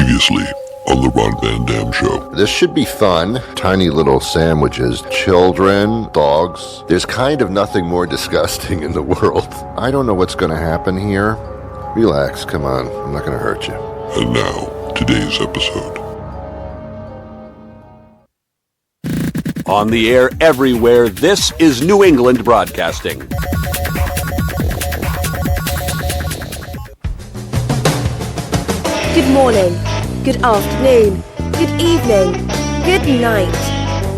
Previously on the Ron Van Dam Show. This should be fun. Tiny little sandwiches, children, dogs. There's kind of nothing more disgusting in the world. I don't know what's going to happen here. Relax, come on. I'm not going to hurt you. And now, today's episode. On the air everywhere, this is New England Broadcasting. Good morning, good afternoon, good evening, good night.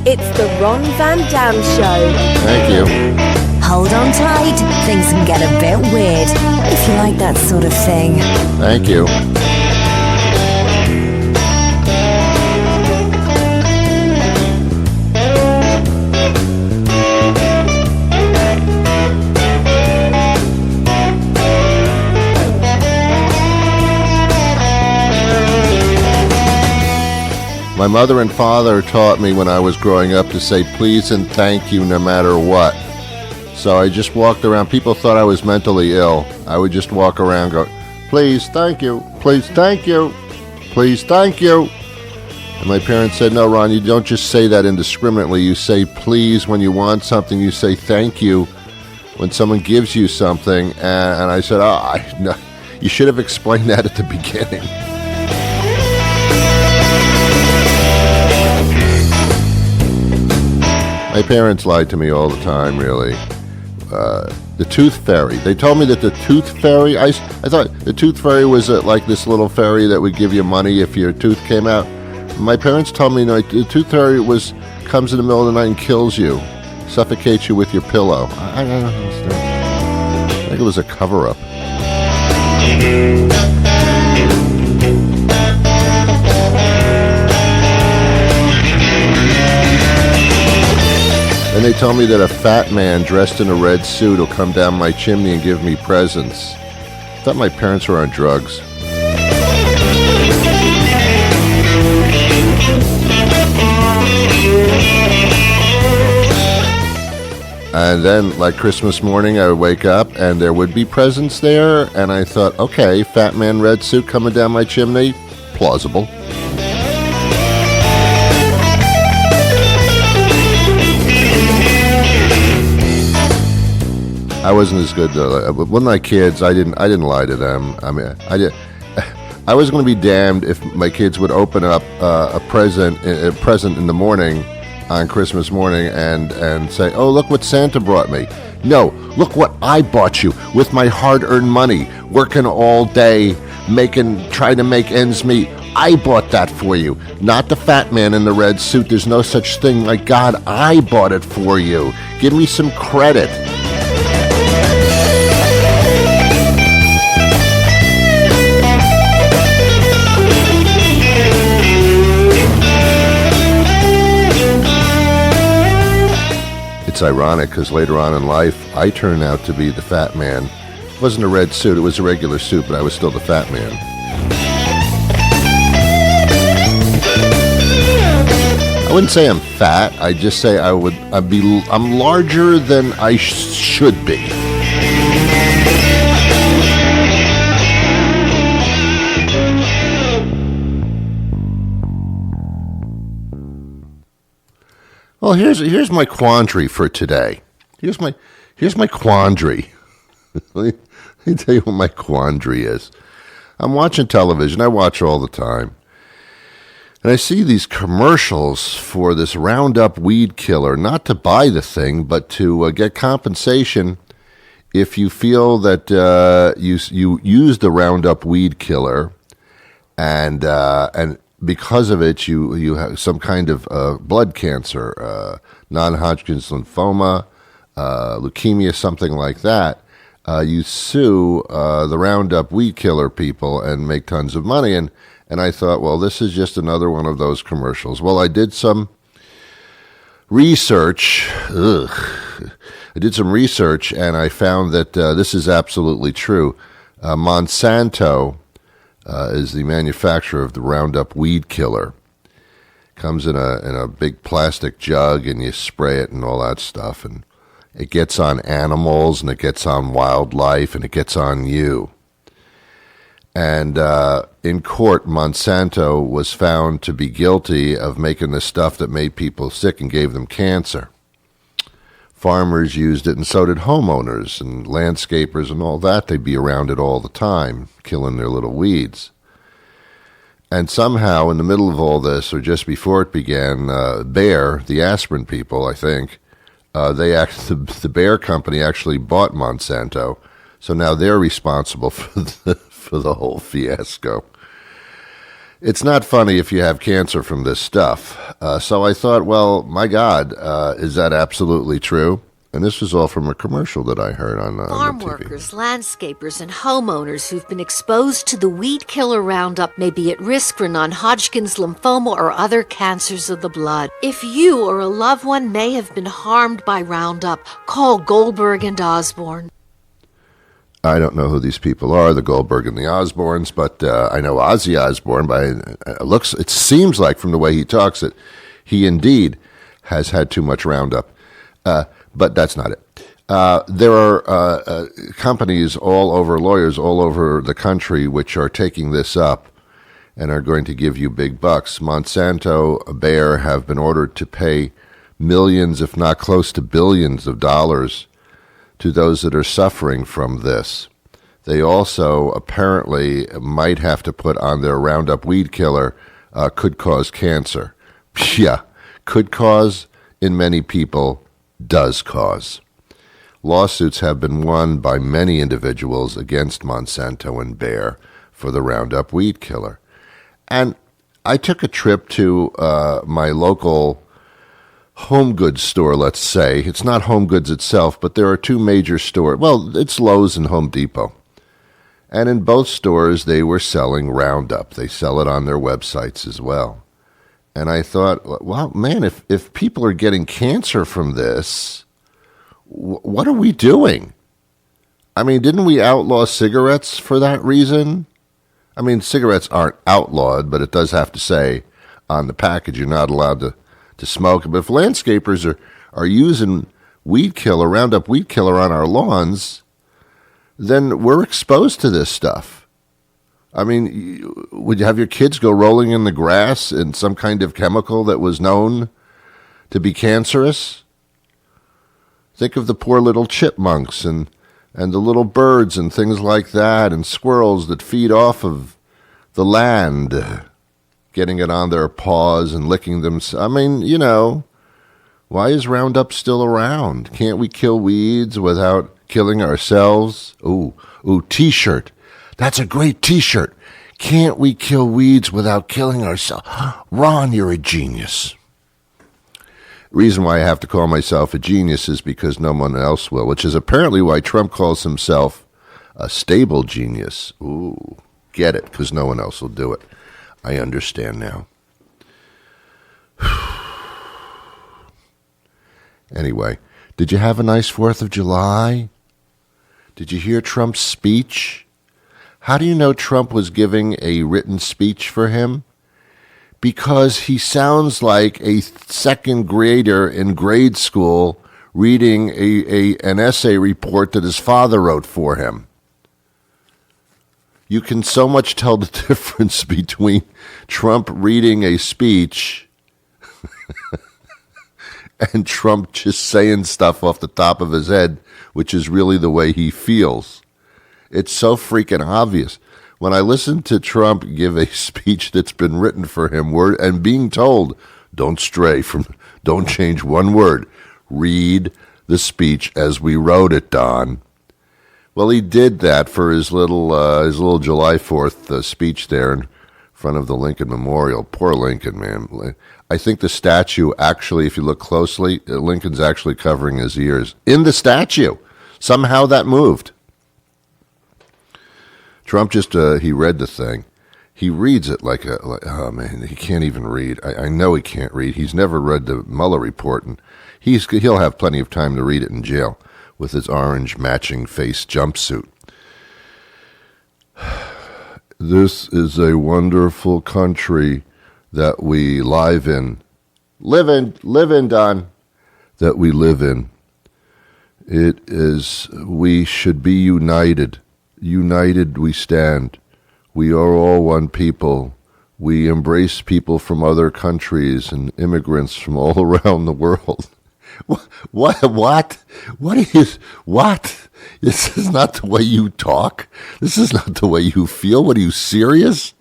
It's the Ron Van Dam Show. Thank you. Hold on tight, things can get a bit weird, if you like that sort of thing. Thank you. My mother and father taught me when I was growing up to say please and thank you no matter what. So I just walked around. People thought I was mentally ill. I would just walk around and go, please, thank you, please, thank you, please, thank you. And my parents said, no, Ron, you don't just say that indiscriminately. You say please when you want something. You say thank you when someone gives you something. And I said, no, you should have explained that at the beginning. My parents lied to me all the time, really. The tooth fairy. They told me that the tooth fairy, I thought the tooth fairy was like this little fairy that would give you money if your tooth came out. My parents told me, no, the tooth fairy comes in the middle of the night and kills you, suffocates you with your pillow. I don't understand. I think it was a cover-up. And they told me that a fat man dressed in a red suit will come down my chimney and give me presents. I thought my parents were on drugs. And then, like Christmas morning, I would wake up and there would be presents there. And I thought, okay, fat man, red suit coming down my chimney, plausible. I wasn't as good though. With my kids, I didn't lie to them. I mean, I was going to be damned if my kids would open up a present in the morning on Christmas morning and say, "Oh, look what Santa brought me." No, look what I bought you with my hard-earned money, working all day, trying to make ends meet. I bought that for you, not the fat man in the red suit. There's no such thing. My God, I bought it for you. Give me some credit. It's ironic because later on in life, I turned out to be the fat man. It wasn't a red suit, it was a regular suit, but I was still the fat man. I wouldn't say I'm fat, I'd just say I'm larger than I should be. Well, here's my quandary for today. Here's my quandary. Let me tell you what my quandary is. I'm watching television. I watch all the time. And I see these commercials for this RoundUp weed killer, not to buy the thing, but to get compensation if you feel that you use the RoundUp weed killer and because of it, you have some kind of blood cancer, non-Hodgkin's lymphoma, leukemia, something like that. You sue the RoundUp weed killer people and make tons of money. And I thought, well, this is just another one of those commercials. Well, I did some research. I did some research, and I found that this is absolutely true. Monsanto is the manufacturer of the RoundUp weed killer. Comes in a big plastic jug, and you spray it and all that stuff, and it gets on animals, and it gets on wildlife, and it gets on you. And in court, Monsanto was found to be guilty of making this stuff that made people sick and gave them cancer. Farmers used it, and so did homeowners and landscapers and all that. They'd be around it all the time, killing their little weeds. And somehow, in the middle of all this, or just before it began, Bayer, the aspirin people, I think, the Bayer company actually bought Monsanto, so now they're responsible for the whole fiasco. It's not funny if you have cancer from this stuff. So I thought, well, my God, is that absolutely true? And this was all from a commercial that I heard on Farm the TV. workers, landscapers, and homeowners who've been exposed to the weed killer Roundup may be at risk for non-Hodgkin's lymphoma or other cancers of the blood. If you or a loved one may have been harmed by Roundup, call Goldberg and Osborne. I don't know who these people are, the Goldberg and the Osborns, but I know Ozzy Osbourne. It seems like from the way he talks that he indeed has had too much Roundup. But that's not it. There are companies all over, lawyers all over the country, which are taking this up and are going to give you big bucks. Monsanto, Bayer have been ordered to pay millions, if not close to billions of dollars to those that are suffering from this. They also apparently might have to put on their Roundup weed killer, could cause cancer. Yeah, could cause, in many people, does cause. Lawsuits have been won by many individuals against Monsanto and Bayer for the Roundup weed killer. And I took a trip to my local home goods store, let's say. It's not Home Goods itself, but there are two major stores. Well, it's Lowe's and Home Depot. And in both stores, they were selling Roundup. They sell it on their websites as well. And I thought, well, man, if people are getting cancer from this, what are we doing? I mean, didn't we outlaw cigarettes for that reason? I mean, cigarettes aren't outlawed, but it does have to say on the package you're not allowed to smoke. But if landscapers are using weed killer, Roundup weed killer on our lawns, then we're exposed to this stuff. I mean, would you have your kids go rolling in the grass in some kind of chemical that was known to be cancerous? Think of the poor little chipmunks and the little birds and things like that, and squirrels that feed off of the land, getting it on their paws and licking them. I mean, you know, why is Roundup still around? Can't we kill weeds without killing ourselves? Ooh, T-shirt. That's a great T-shirt. Can't we kill weeds without killing ourselves? Ron, you're a genius. Reason why I have to call myself a genius is because no one else will, which is apparently why Trump calls himself a stable genius. Ooh, get it, because no one else will do it. I understand now. Anyway, did you have a nice 4th of July? Did you hear Trump's speech? How do you know Trump was giving a written speech for him? Because he sounds like a second grader in grade school reading an essay report that his father wrote for him. You can so much tell the difference between Trump reading a speech and Trump just saying stuff off the top of his head, which is really the way he feels. It's so freaking obvious. When I listen to Trump give a speech that's been written for him, and being told, don't change one word, read the speech as we wrote it, Don. Well, he did that for his little July 4th speech there in front of the Lincoln Memorial. Poor Lincoln, man. I think the statue actually, if you look closely, Lincoln's actually covering his ears. In the statue. Somehow that moved. Trump just, he read the thing. He reads it like oh man, he can't even read. I know he can't read. He's never read the Mueller report, and he'll have plenty of time to read it in jail with his orange matching face jumpsuit. This is a wonderful country that we live in, Don, that we live in. We should be united. United we stand. We are all one people. We embrace people from other countries and immigrants from all around the world. What? What? This is not the way you talk. This is not the way you feel. What, are you serious?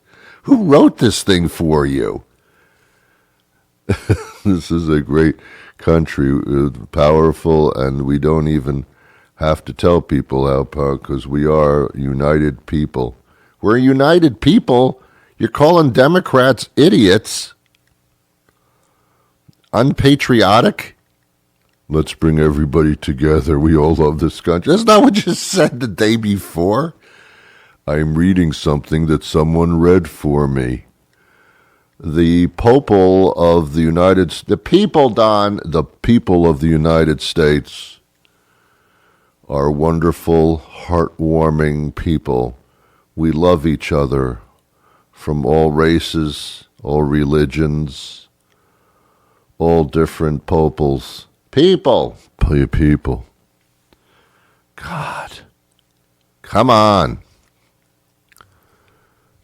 Who wrote this thing for you? This is a great country, powerful, and we don't even have to tell people how powerful, because we are united people. We're a united people. You're calling Democrats idiots, unpatriotic. Let's bring everybody together. We all love this country. That's not what you said the day before. I'm reading something that someone read for me. The people of the United States, the people of the United States are wonderful, heartwarming people. We love each other from all races, all religions, all different peoples. People. God. Come on.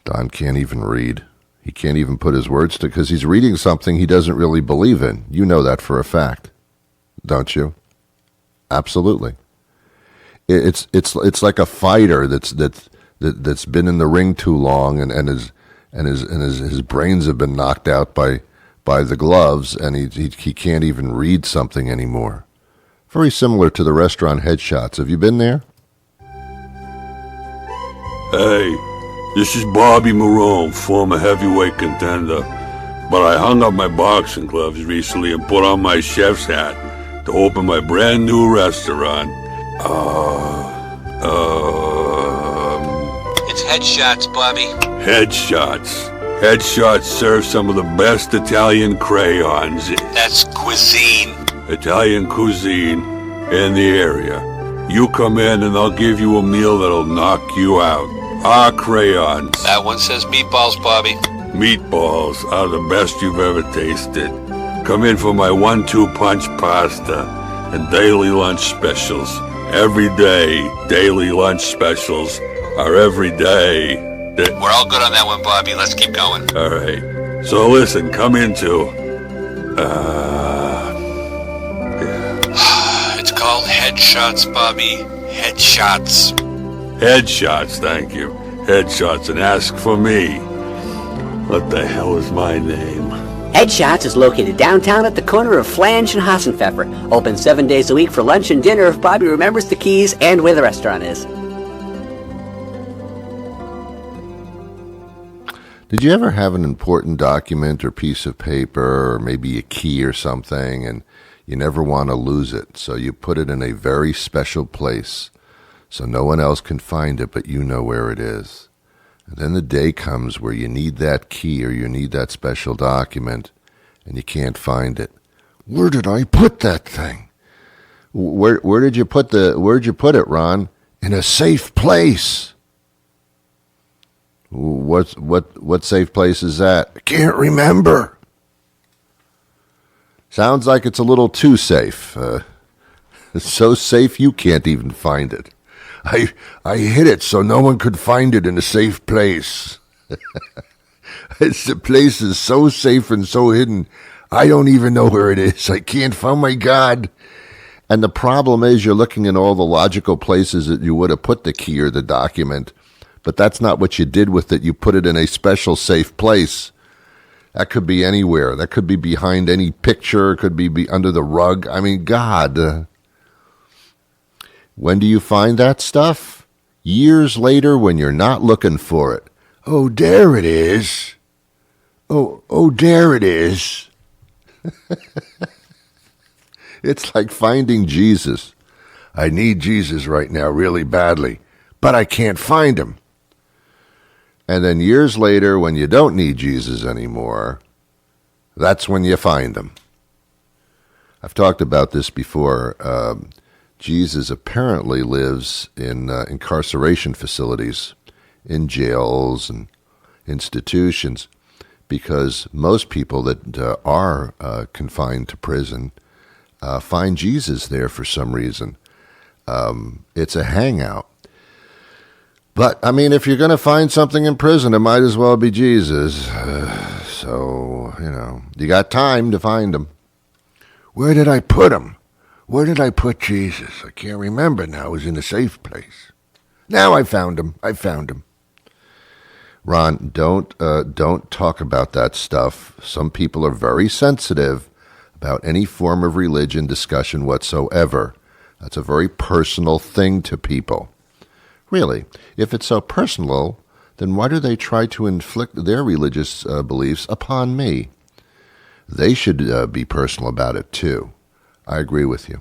Don can't even read. He can't even put his words to, because he's reading something he doesn't really believe in. You know that for a fact, don't you? Absolutely. It's like a fighter that's been in the ring too long, and his brains have been knocked out by the gloves, and he can't even read something anymore. Very similar to the restaurant Headshots. Have you been there? Hey, this is Bobby Marone, former heavyweight contender. But I hung up my boxing gloves recently and put on my chef's hat to open my brand new restaurant. It's Headshots, Bobby. Headshots. Headshots serve some of the best Italian crayons. That's cuisine. Italian cuisine in the area. You come in and I'll give you a meal that'll knock you out. Our crayons. That one says meatballs, Bobby. Meatballs are the best you've ever tasted. Come in for my 1-2 punch pasta and daily lunch specials. Every day, daily lunch specials are every day. We're all good on that one, Bobby. Let's keep going. All right. So listen, come into... It's called Headshots, Bobby. Headshots. Headshots, thank you. Headshots, and ask for me. What the hell is my name? Headshots is located downtown at the corner of Flange and Hassenpfeffer. Open 7 days a week for lunch and dinner if Bobby remembers the keys and where the restaurant is. Did you ever have an important document or piece of paper or maybe a key or something, and you never want to lose it, so you put it in a very special place so no one else can find it but you know where it is? And then the day comes where you need that key or you need that special document and you can't find it. Where did I put that thing? Where did you put it, Ron? In a safe place. What safe place is that? I can't remember. Sounds like it's a little too safe. It's so safe you can't even find it. I hid it so no one could find it in a safe place. The place is so safe and so hidden, I don't even know where it is. I can't find, my God. And the problem is you're looking in all the logical places that you would have put the key or the document, but that's not what you did with it. You put it in a special safe place. That could be anywhere. That could be behind any picture. It could be under the rug. I mean, God. When do you find that stuff? Years later when you're not looking for it. Oh, there it is. Oh, there it is. It's like finding Jesus. I need Jesus right now really badly, but I can't find him. And then years later, when you don't need Jesus anymore, that's when you find him. I've talked about this before. Jesus apparently lives in incarceration facilities, in jails and institutions, because most people that are confined to prison find Jesus there for some reason. It's a hangout. But, I mean, if you're going to find something in prison, it might as well be Jesus. So, you got time to find him. Where did I put him? Where did I put Jesus? I can't remember now. It was in a safe place. Now I found him. Ron, don't talk about that stuff. Some people are very sensitive about any form of religion discussion whatsoever. That's a very personal thing to people. Really, if it's so personal, then why do they try to inflict their religious beliefs upon me? They should be personal about it too. I agree with you.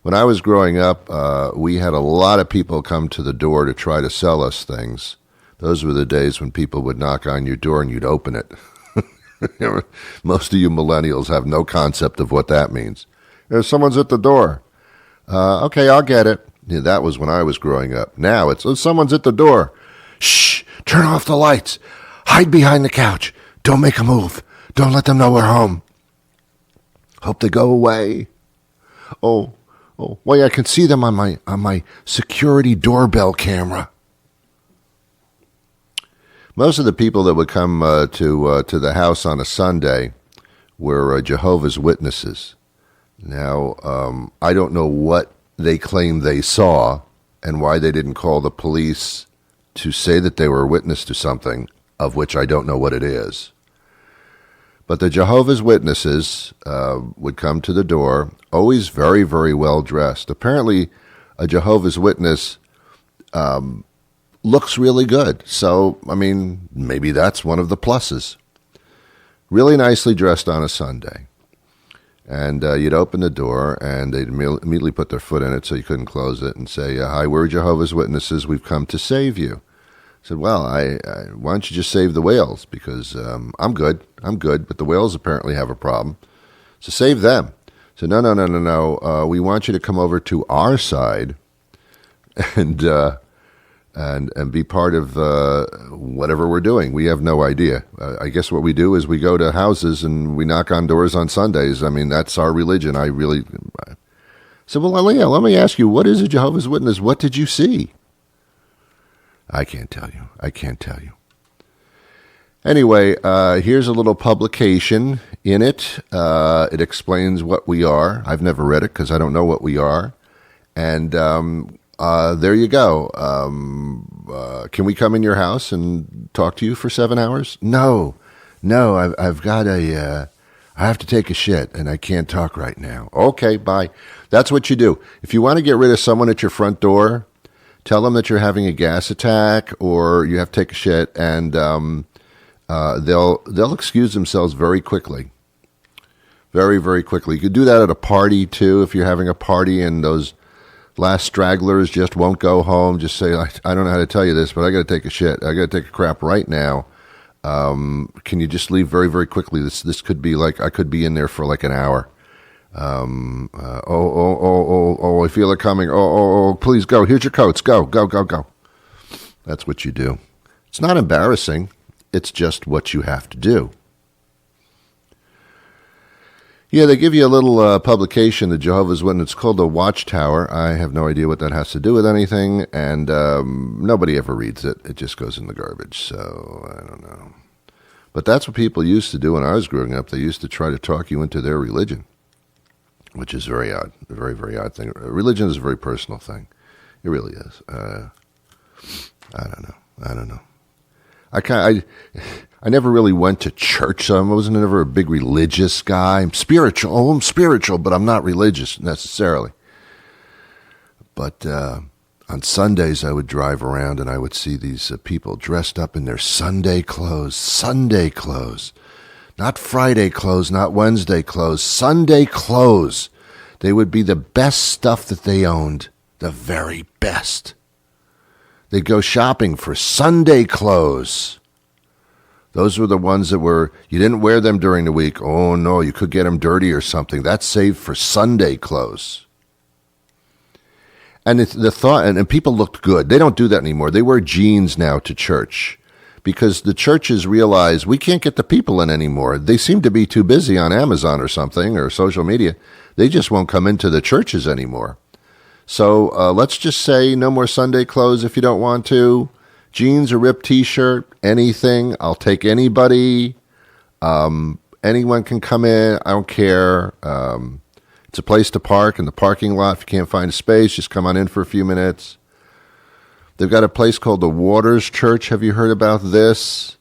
When I was growing up, we had a lot of people come to the door to try to sell us things. Those were the days when people would knock on your door and you'd open it. Most of you millennials have no concept of what that means. Someone's at the door. Okay, I'll get it. Yeah, that was when I was growing up. Now it's someone's at the door. Shh, turn off the lights. Hide behind the couch. Don't make a move. Don't let them know we're home. Hope they go away. Oh, well, I can see them on my security doorbell camera. Most of the people that would come to the house on a Sunday were Jehovah's Witnesses. Now, I don't know what they claim they saw and why they didn't call the police to say that they were a witness to something, of which I don't know what it is. But the Jehovah's Witnesses would come to the door, always very, very well dressed. Apparently, a Jehovah's Witness looks really good. So, I mean, maybe that's one of the pluses. Really nicely dressed on a Sunday. And you'd open the door, and they'd immediately put their foot in it so you couldn't close it and say, hi, we're Jehovah's Witnesses. We've come to save you. I said, well, why don't you just save the whales? Because I'm good, but the whales apparently have a problem. So save them. So no. We want you to come over to our side and be part of whatever we're doing. We have no idea. I guess what we do is we go to houses and we knock on doors on Sundays. I mean, that's our religion. I said, well, Leah, let me ask you, what is a Jehovah's Witness? What did you see? I can't tell you. Anyway, here's a little publication in it. It explains what we are. I've never read it because I don't know what we are. And there you go. Can we come in your house and talk to you for 7 hours? No, I've got I have to take a shit and I can't talk right now. Okay, bye. That's what you do. If you want to get rid of someone at your front door, tell them that you're having a gas attack or you have to take a shit, and they'll excuse themselves very quickly. Very, very quickly. You could do that at a party, too, if you're having a party and those last stragglers just won't go home. Just say, I don't know how to tell you this, but I got to take a shit. I got to take a crap right now. Can you just leave very, very quickly? This could be like, I could be in there for like an hour. I feel it coming. Please go. Here's your coats. Go. That's what you do. It's not embarrassing. It's just what you have to do. Yeah, they give you a little publication, the Jehovah's Witness. It's called the Watchtower. I have no idea what that has to do with anything, and nobody ever reads it. It just goes in the garbage, so I don't know. But that's what people used to do when I was growing up. They used to try to talk you into their religion, which is very odd, a very, very odd thing. Religion is a very personal thing. It really is. I don't know. I never really went to church, so I wasn't ever a big religious guy. I'm spiritual, but I'm not religious necessarily. But on Sundays, I would drive around and I would see these people dressed up in their Sunday clothes. Not Friday clothes, not Wednesday clothes, Sunday clothes. They would be the best stuff that they owned, the very best. They'd go shopping for Sunday clothes. Those were the ones that you didn't wear them during the week. Oh, no, you could get them dirty or something. That's saved for Sunday clothes. And the thought, and people looked good. They don't do that anymore. They wear jeans now to church because the churches realize we can't get the people in anymore. They seem to be too busy on Amazon or something or social media. They just won't come into the churches anymore. So let's just say no more Sunday clothes if you don't want to. Jeans or ripped T-shirt, anything. I'll take anybody. Anyone can come in. I don't care. It's a place to park in the parking lot. If you can't find a space, just come on in for a few minutes. They've got a place called the Waters Church. Have you heard about this?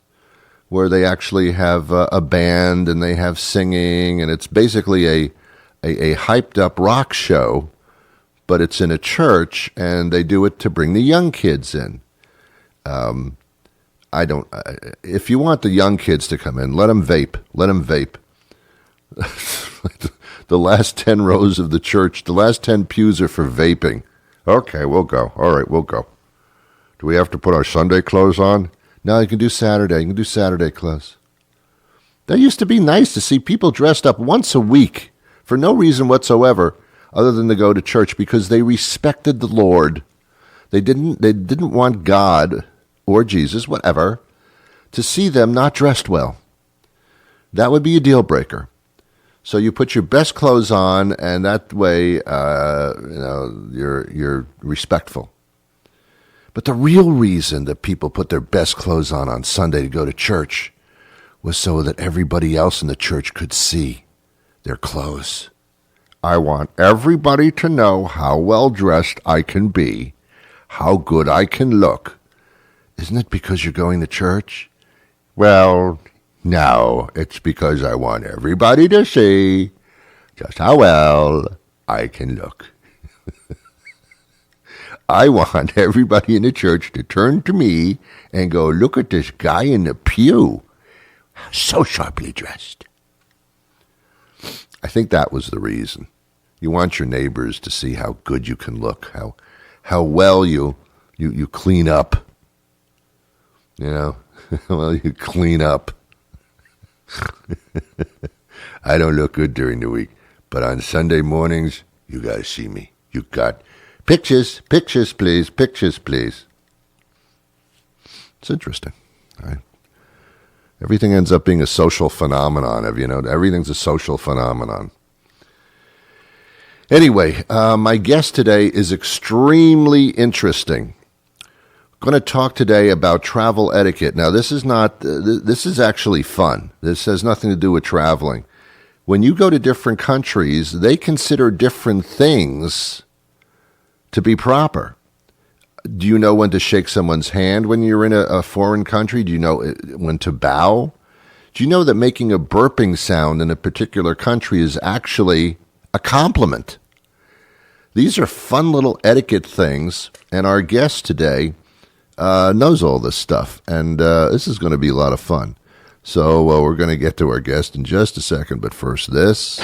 Where they actually have a band and they have singing, and it's basically a hyped up rock show, but it's in a church, and they do it to bring the young kids in. If you want the young kids to come in, let them vape. Let them vape. The last 10 rows of the church, the last 10 pews are for vaping. Okay, we'll go. All right, we'll go. Do we have to put our Sunday clothes on? No, you can do Saturday. You can do Saturday clothes. That used to be nice to see people dressed up once a week for no reason whatsoever other than to go to church because they respected the Lord. They didn't want God or Jesus, whatever, to see them not dressed well. That would be a deal breaker. So you put your best clothes on, and that way, you're respectful. But the real reason that people put their best clothes on Sunday to go to church was so that everybody else in the church could see their clothes. I want everybody to know how well dressed I can be, how good I can look. Isn't it because you're going to church? Well, no, it's because I want everybody to see just how well I can look. I want everybody in the church to turn to me and go, look at this guy in the pew. So sharply dressed. I think that was the reason. You want your neighbors to see how good you can look, how well you clean up. You know, well, you clean up. I don't look good during the week, but on Sunday mornings, you got to see me. You got pictures, please, pictures, please. It's interesting. Right? Everything ends up being a social phenomenon. Everything's a social phenomenon. Anyway, my guest today is extremely interesting. I'm going to talk today about travel etiquette. Now, this is actually fun. This has nothing to do with traveling. When you go to different countries, they consider different things to be proper. Do you know when to shake someone's hand when you're in a foreign country? Do you know when to bow? Do you know that making a burping sound in a particular country is actually a compliment? These are fun little etiquette things, and our guest today knows all this stuff, and this is going to be a lot of fun. So we're going to get to our guest in just a second, but first this.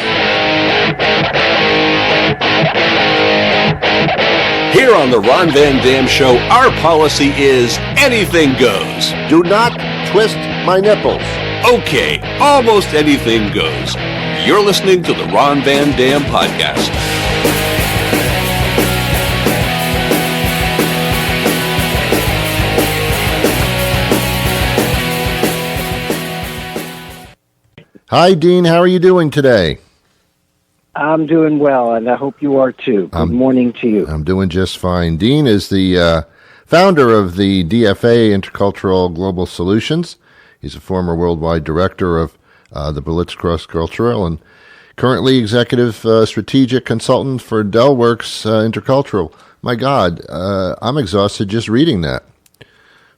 Here on the Ron Van Dam Show, our policy is anything goes. Do not twist my nipples. Okay, almost anything goes. You're listening to the Ron Van Dam Podcast. Hi, Dean. How are you doing today? I'm doing well, and I hope you are too. Good morning to you. I'm doing just fine. Dean is the founder of the DFA, Intercultural Global Solutions. He's a former worldwide director of the Berlitz Cross Cultural and currently executive strategic consultant for Dellworks Intercultural. My God, I'm exhausted just reading that.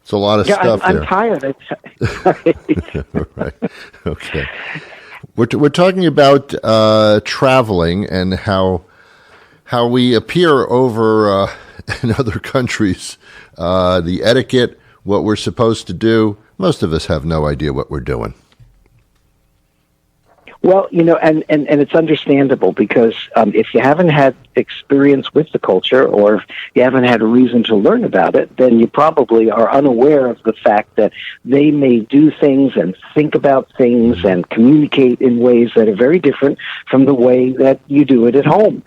It's a lot of stuff there. I'm tired. Right. Okay. We're talking about traveling and how we appear over in other countries, the etiquette, what we're supposed to do. Most of us have no idea what we're doing. Well, and it's understandable because if you haven't had experience with the culture or if you haven't had a reason to learn about it, then you probably are unaware of the fact that they may do things and think about things and communicate in ways that are very different from the way that you do it at home.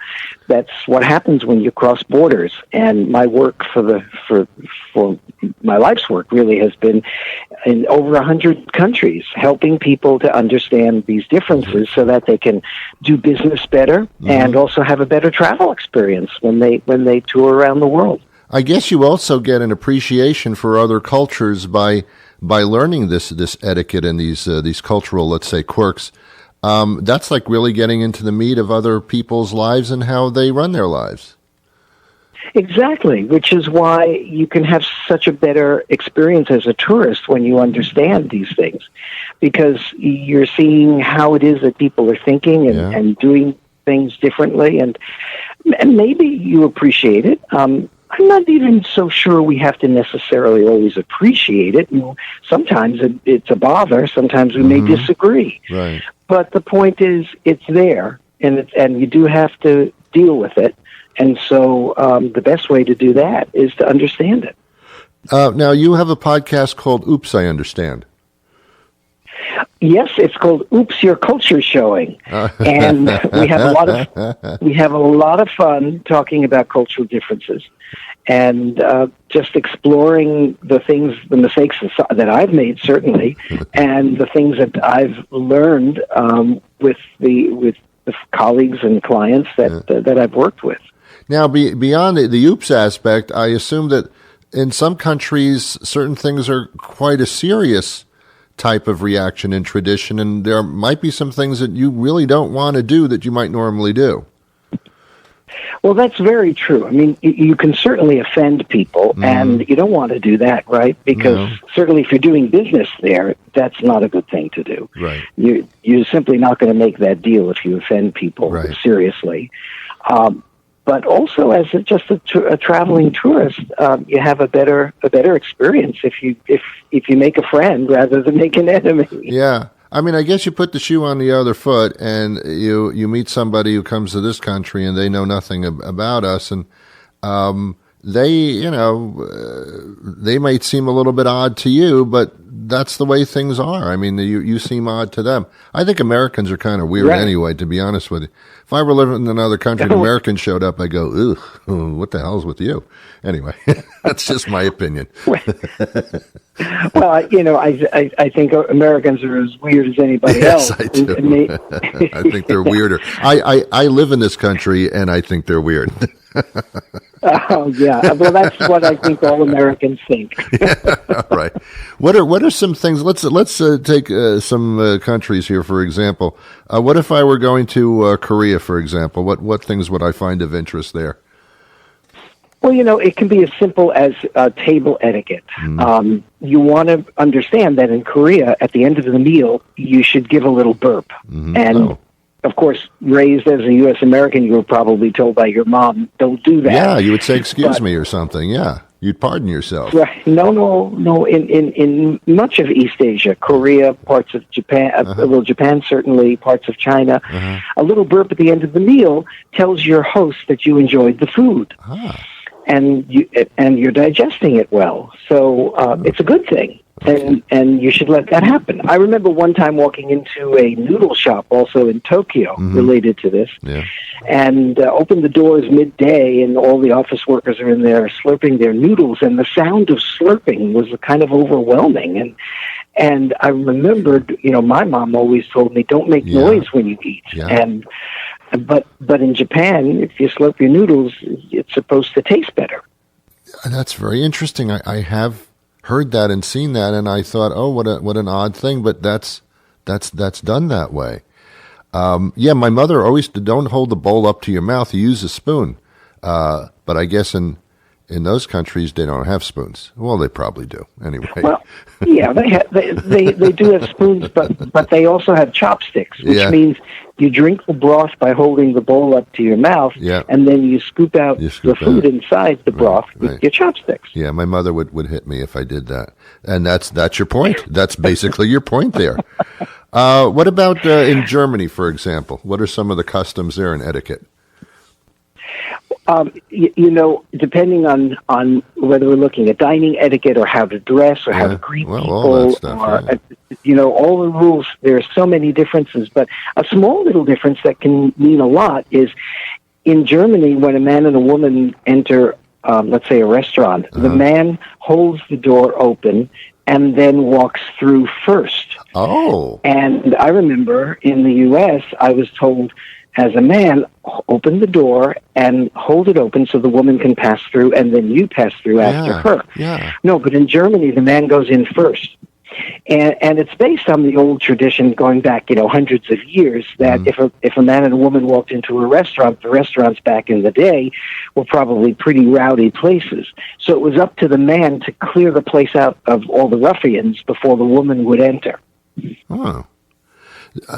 That's what happens when you cross borders. And my work for my life's work really has been in over 100 countries, helping people to understand these differences so that they can do business better and also have a better travel travel experience when they tour around the world. I guess you also get an appreciation for other cultures by learning this etiquette and these cultural, let's say, quirks. That's like really getting into the meat of other people's lives and how they run their lives. Exactly, which is why you can have such a better experience as a tourist when you understand these things, because you're seeing how it is that people are thinking and doing things differently, and maybe you appreciate it. I'm not even so sure we have to necessarily always appreciate it. Sometimes it's a bother. Sometimes we may disagree. Right. But the point is, it's there, and you do have to deal with it. And so the best way to do that is to understand it. Now, you have a podcast called Oops, I Understand. Yes, it's called Oops, Your Culture Showing. And we have a lot of fun talking about cultural differences and just exploring the mistakes that I've made, certainly, and the things that I've learned with the colleagues and clients that I've worked with. Now, beyond the oops aspect, I assume that in some countries, certain things are quite a serious type of reaction and tradition, and there might be some things that you really don't want to do that you might normally do. Well, that's very true. I mean, you can certainly offend people, and you don't want to do that, right? Because certainly if you're doing business there, that's not a good thing to do. Right. You're simply not going to make that deal if you offend people seriously. But also, as just a traveling tourist, you have a better experience if you make a friend rather than make an enemy. Yeah, I mean, I guess you put the shoe on the other foot, and you meet somebody who comes to this country and they know nothing about us, and they they might seem a little bit odd to you, but that's the way things are. I mean, you seem odd to them. I think Americans are kind of weird anyway, to be honest with you. If I were living in another country and Americans showed up, I go, ugh, what the hell's with you? Anyway, that's just my opinion. Well, I think Americans are as weird as anybody else. Yes, I do. I think they're weirder. I live in this country, and I think they're weird. Oh, yeah. Well, that's what I think all Americans think. Right. What are some things? Let's take some countries here, for example. What if I were going to Korea, for example? What things would I find of interest there? Well, it can be as simple as table etiquette. You want to understand that in Korea, at the end of the meal, you should give a little burp. And, of course, raised as a U.S. American, you were probably told by your mom, don't do that. Yeah, you would say, excuse me or something. Yeah, you'd pardon yourself. Right. No. In much of East Asia, Korea, parts of Japan, Japan certainly, parts of China, a little burp at the end of the meal tells your host that you enjoyed the food. And you're digesting it well. So it's a good thing. And you should let that happen. I remember one time walking into a noodle shop also in Tokyo related to this, and opened the doors midday, and all the office workers are in there slurping their noodles, and the sound of slurping was kind of overwhelming. And I remembered, my mom always told me, don't make noise when you eat. But in Japan, if you slurp your noodles, it's supposed to taste better. That's very interesting. I have heard that and seen that, and I thought, oh, what an odd thing, but that's done that way. My mother always said, don't hold the bowl up to your mouth. You use a spoon. But I guess in those countries they don't have spoons. Well, they probably do anyway. Well, yeah, they do have spoons, but they also have chopsticks, which means you drink the broth by holding the bowl up to your mouth, and then you scoop out the food inside the broth with your chopsticks. Yeah, my mother would hit me if I did that, and that's your point. That's basically your point there. What about in Germany, for example? What are some of the customs there in etiquette? Depending on whether we're looking at dining etiquette or how to dress or how to greet people, all that stuff, all the rules, there are so many differences. But a small little difference that can mean a lot is in Germany, when a man and a woman enter, let's say, a restaurant, the man holds the door open and then walks through first. Oh. And I remember in the U.S., I was told, as a man, open the door and hold it open so the woman can pass through, and then you pass through after her. Yeah. No, but in Germany, the man goes in first. And it's based on the old tradition going back, hundreds of years, that if a man and a woman walked into a restaurant, the restaurants back in the day were probably pretty rowdy places. So it was up to the man to clear the place out of all the ruffians before the woman would enter. Oh.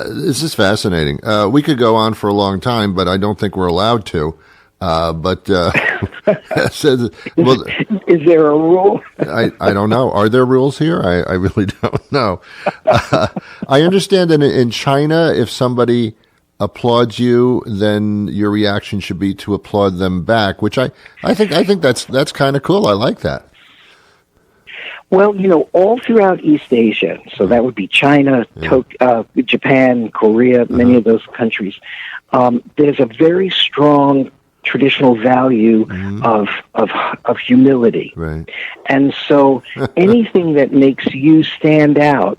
This is fascinating. We could go on for a long time, but I don't think we're allowed to. Is there a rule? I don't know. Are there rules here? I really don't know. I understand that in China, if somebody applauds you, then your reaction should be to applaud them back, which I think that's kind of cool. I like that. Well, all throughout East Asia, so that would be China, Japan, Korea, many of those countries, there's a very strong traditional value of humility. Right. And so anything that makes you stand out,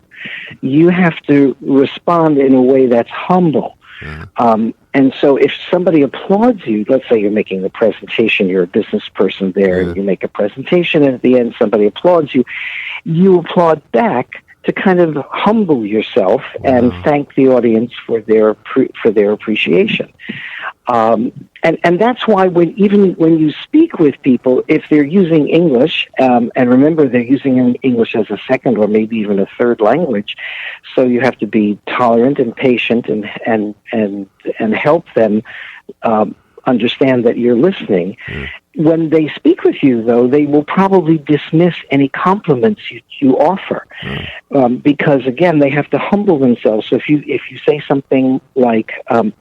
you have to respond in a way that's humble. And so if somebody applauds you, let's say you're making a presentation, you're a business person there, and you make a presentation, and at the end somebody applauds you, you applaud back to kind of humble yourself and thank the audience for their appreciation. And that's why when you speak with people, if they're using English, and remember they're using English as a second or maybe even a third language, so you have to be tolerant and patient and help them understand that you're listening. When they speak with you, though, they will probably dismiss any compliments you offer, because again, they have to humble themselves. So if you say something like,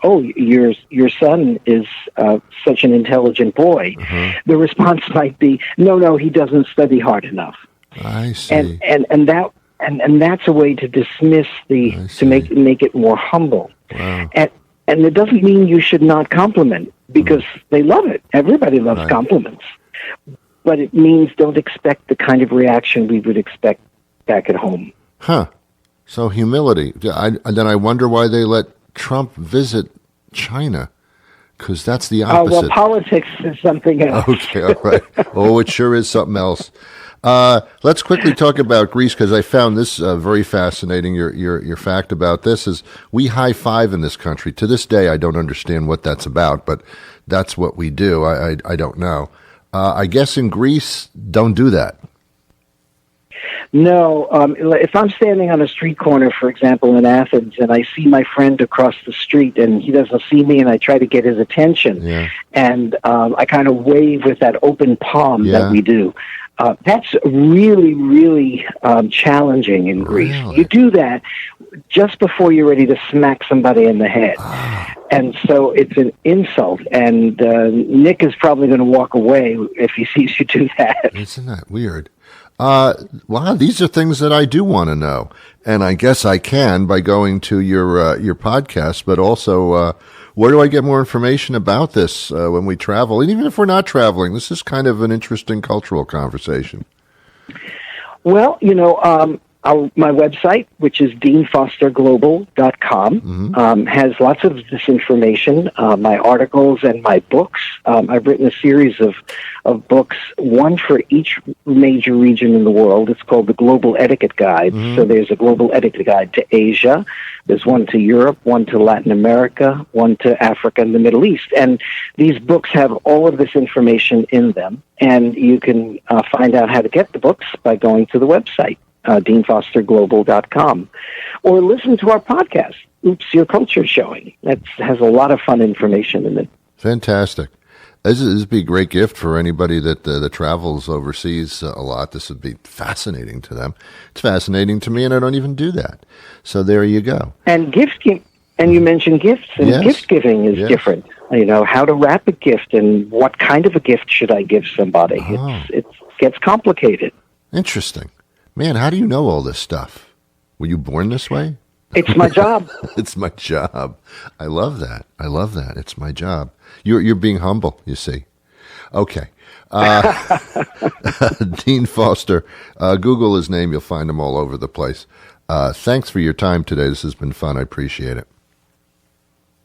"Oh, your son is such an intelligent boy," the response might be, "No, he doesn't study hard enough." I see. And that's a way to dismiss to make it more humble. Wow. And it doesn't mean you should not compliment, because they love it. Everybody loves compliments. But it means don't expect the kind of reaction we would expect back at home. Huh. So humility. Then I wonder why they let Trump visit China, because that's the opposite. Well, politics is something else. Okay, all right. Oh, it sure is something else. Let's quickly talk about Greece, because I found this very fascinating. Your fact about this is we high five in this country. To this day, I don't understand what that's about, but that's what we do. I don't know. I guess in Greece, don't do that. No, if I'm standing on a street corner, for example, in Athens, and I see my friend across the street and he doesn't see me, and I try to get his attention, and I kind of wave with that open palm that we do. That's really, really challenging in Greece. Really? You do that just before you're ready to smack somebody in the head. And so it's an insult. And Nick is probably going to walk away if he sees you do that. Isn't that weird? Wow, these are things that I do want to know. And I guess I can by going to your podcast, but also where do I get more information about this when we travel? And even if we're not traveling, this is kind of an interesting cultural conversation. Well, my website, which is deanfosterglobal.com, has lots of this information, my articles and my books. I've written a series of books, one for each major region in the world. It's called the Global Etiquette Guide. So there's a Global Etiquette Guide to Asia. There's one to Europe, one to Latin America, one to Africa and the Middle East. And these books have all of this information in them. And you can find out how to get the books by going to the website, deanfosterglobal.com, or listen to our podcast, Oops, Your Culture Showing. That has a lot of fun information in it. Fantastic. This would be a great gift for anybody that travels overseas a lot. This would be fascinating to them. It's fascinating to me, and I don't even do that. So there you go. And and you mentioned gifts, and gift giving is different. How to wrap a gift and what kind of a gift should I give somebody. It gets complicated. Interesting. Man, how do you know all this stuff? Were you born this way? It's my job. It's my job. I love that. It's my job. You're being humble, you see. Okay. Dean Foster. Google his name. You'll find him all over the place. Thanks for your time today. This has been fun. I appreciate it.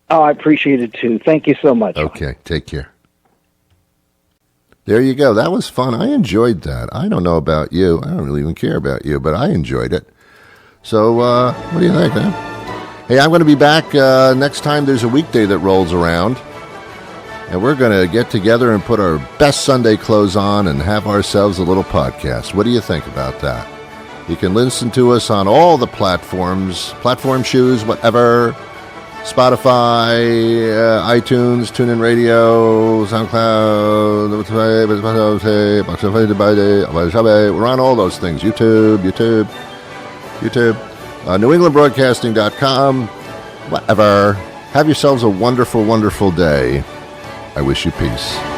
Oh, I appreciate it too. Thank you so much. Okay, take care. There you go. That was fun. I enjoyed that. I don't know about you. I don't really even care about you, but I enjoyed it. So, what do you think, huh? Hey, I'm going to be back next time there's a weekday that rolls around. And we're going to get together and put our best Sunday clothes on and have ourselves a little podcast. What do you think about that? You can listen to us on all the platforms, platform shoes, whatever. Spotify, iTunes, TuneIn Radio, SoundCloud, we're on all those things. YouTube, NewEnglandBroadcasting.com, whatever. Have yourselves a wonderful, wonderful day. I wish you peace.